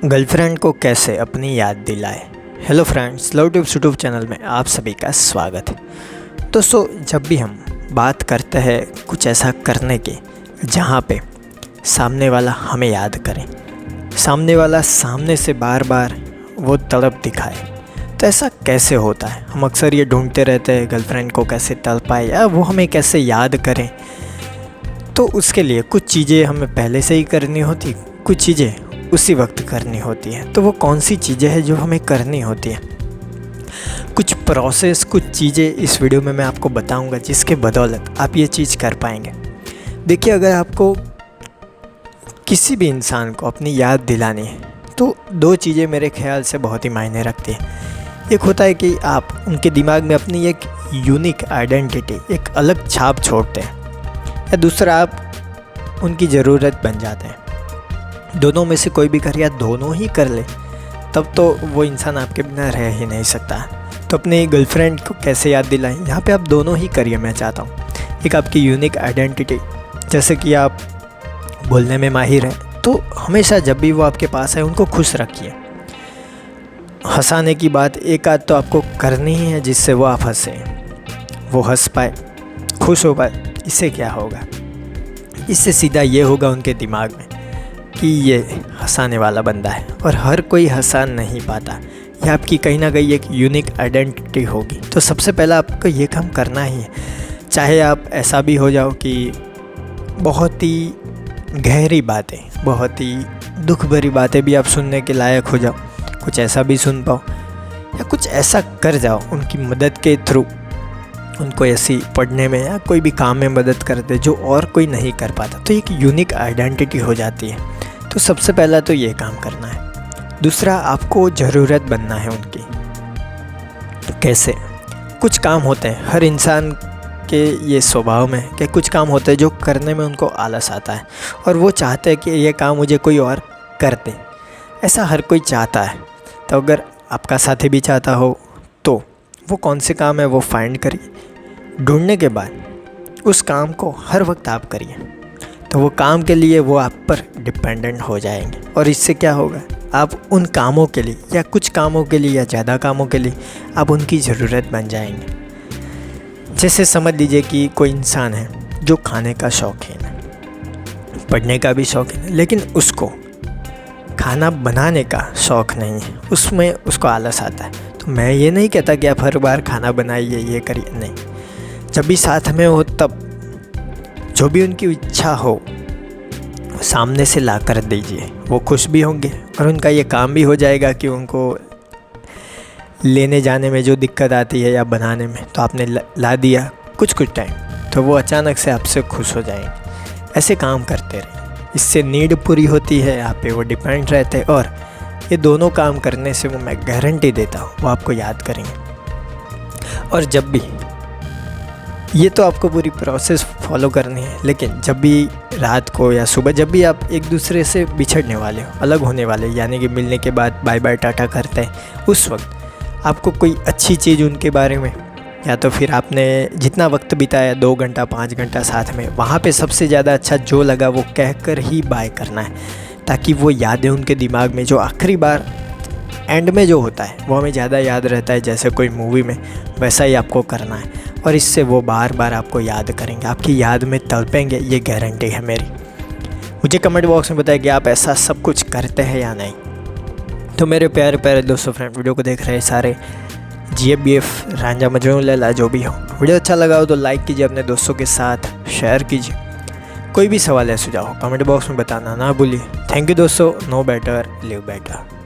Girlfriend को कैसे अपनी याद दिलाए। Hello friends, love YouTube channel में आप सभी का स्वागत है। दोस्तों, जब भी हम बात करते हैं कुछ ऐसा करने की जहाँ पे सामने वाला हमें याद करे, सामने वाला सामने से बार बार वो तड़प दिखाए, तो ऐसा कैसे होता है। हम अक्सर ये ढूंढते रहते हैं गर्लफ्रेंड को कैसे तड़पाए या वो हमें कैसे याद करें। तो उसके लिए कुछ चीज़ें हमें पहले से ही करनी होती, कुछ चीज़ें उसी वक्त करनी होती है। तो वो कौन सी चीज़ें हैं जो हमें करनी होती है, कुछ प्रोसेस, कुछ चीज़ें इस वीडियो में मैं आपको बताऊंगा जिसके बदौलत आप ये चीज़ कर पाएंगे। देखिए, अगर आपको किसी भी इंसान को अपनी याद दिलानी है तो दो चीज़ें मेरे ख्याल से बहुत ही मायने रखती हैं। एक होता है कि आप उनके दिमाग में अपनी एक यूनिक आइडेंटिटी, एक अलग छाप छोड़ते हैं, या दूसरा आप उनकी ज़रूरत बन जाते हैं। दोनों में से कोई भी कर या दोनों ही कर ले तब तो वो इंसान आपके बिना रह ही नहीं सकता। तो अपनी गर्लफ्रेंड को कैसे याद दिलाएं, यहाँ पे आप दोनों ही करिए। मैं चाहता हूँ एक आपकी यूनिक आइडेंटिटी, जैसे कि आप बोलने में माहिर हैं तो हमेशा जब भी वो आपके पास है उनको खुश रखिए। हंसाने की बात एक आध तो आपको करनी ही है जिससे वो आप हंसे, वो हंस पाए, खुश हो पाए। इससे क्या होगा, इससे सीधा ये होगा उनके दिमाग में कि ये हंसाने वाला बंदा है, और हर कोई हंसा नहीं पाता। ये आपकी कहीं ना कहीं एक यूनिक आइडेंटिटी होगी। तो सबसे पहला आपको ये काम करना ही है। चाहे आप ऐसा भी हो जाओ कि बहुत ही गहरी बातें, बहुत ही दुख भरी बातें भी आप सुनने के लायक हो जाओ, कुछ ऐसा भी सुन पाओ, या कुछ ऐसा कर जाओ उनकी मदद के थ्रू, उनको ऐसी पढ़ने में या कोई भी काम में मदद कर दे जो और कोई नहीं कर पाता। तो एक यूनिक आइडेंटिटी हो जाती है। तो सबसे पहला तो ये काम करना है। दूसरा, आपको ज़रूरत बनना है उनकी। कैसे? कुछ काम होते हैं हर इंसान के ये स्वभाव में कि कुछ काम होते हैं जो करने में उनको आलस आता है, और वो चाहते हैं कि ये काम मुझे कोई और कर दे। ऐसा हर कोई चाहता है। तो अगर आपका साथी भी चाहता हो तो वो कौन से काम है वो फाइंड करिए। ढूंढने के बाद उस काम को हर वक्त आप करिए, तो वो काम के लिए वो आप पर डिपेंडेंट हो जाएंगे। और इससे क्या होगा, आप उन कामों के लिए या कुछ कामों के लिए या ज़्यादा कामों के लिए आप उनकी ज़रूरत बन जाएंगे। जैसे समझ लीजिए कि कोई इंसान है जो खाने का शौकीन है, पढ़ने का भी शौकीन है, लेकिन उसको खाना बनाने का शौक़ नहीं है, उसमें उसको आलस आता है। तो मैं ये नहीं कहता कि आप हर बार खाना बनाइए, ये करिए, नहीं। जब भी साथ में हो तब जो भी उनकी इच्छा हो सामने से ला कर दीजिए। वो खुश भी होंगे और उनका ये काम भी हो जाएगा कि उनको लेने जाने में जो दिक्कत आती है या बनाने में, तो आपने ला दिया कुछ टाइम, तो वो अचानक से आपसे खुश हो जाएंगे। ऐसे काम करते रहिए, इससे नीड पूरी होती है, आप पे वो डिपेंड रहते हैं, और ये दोनों काम करने से वो मैं गारंटी देता हूँ वो आपको याद करेंगे। और जब भी ये तो आपको पूरी प्रोसेस फॉलो करनी है, लेकिन जब भी रात को या सुबह जब भी आप एक दूसरे से बिछड़ने वाले हो, अलग होने वाले, यानी कि मिलने के बाद बाय बाय टाटा करते हैं, उस वक्त आपको कोई अच्छी चीज़ उनके बारे में, या तो फिर आपने जितना वक्त बिताया 2 घंटा 5 घंटा साथ में, वहाँ पे सबसे ज़्यादा अच्छा जो लगा वो कहकर ही बाय करना है, ताकि वो यादें उनके दिमाग में, जो आखिरी बार एंड में जो होता है वो हमें ज़्यादा याद रहता है, जैसे कोई मूवी में, वैसा ही आपको करना है। और इससे वो बार बार आपको याद करेंगे, आपकी याद में तड़पेंगे, ये गारंटी है मेरी। मुझे कमेंट बॉक्स में बताएं कि आप ऐसा सब कुछ करते हैं या नहीं। तो मेरे प्यारे प्यारे दोस्तों, फ्रेंड, वीडियो को देख रहे सारे GFBF, रांझा मजनू लैला जो भी हो, वीडियो अच्छा लगा हो तो लाइक कीजिए, अपने दोस्तों के साथ शेयर कीजिए। कोई भी सवाल या सुझाव हो कमेंट बॉक्स में बताना ना भूलिए। थैंक यू दोस्तों। Know better live better.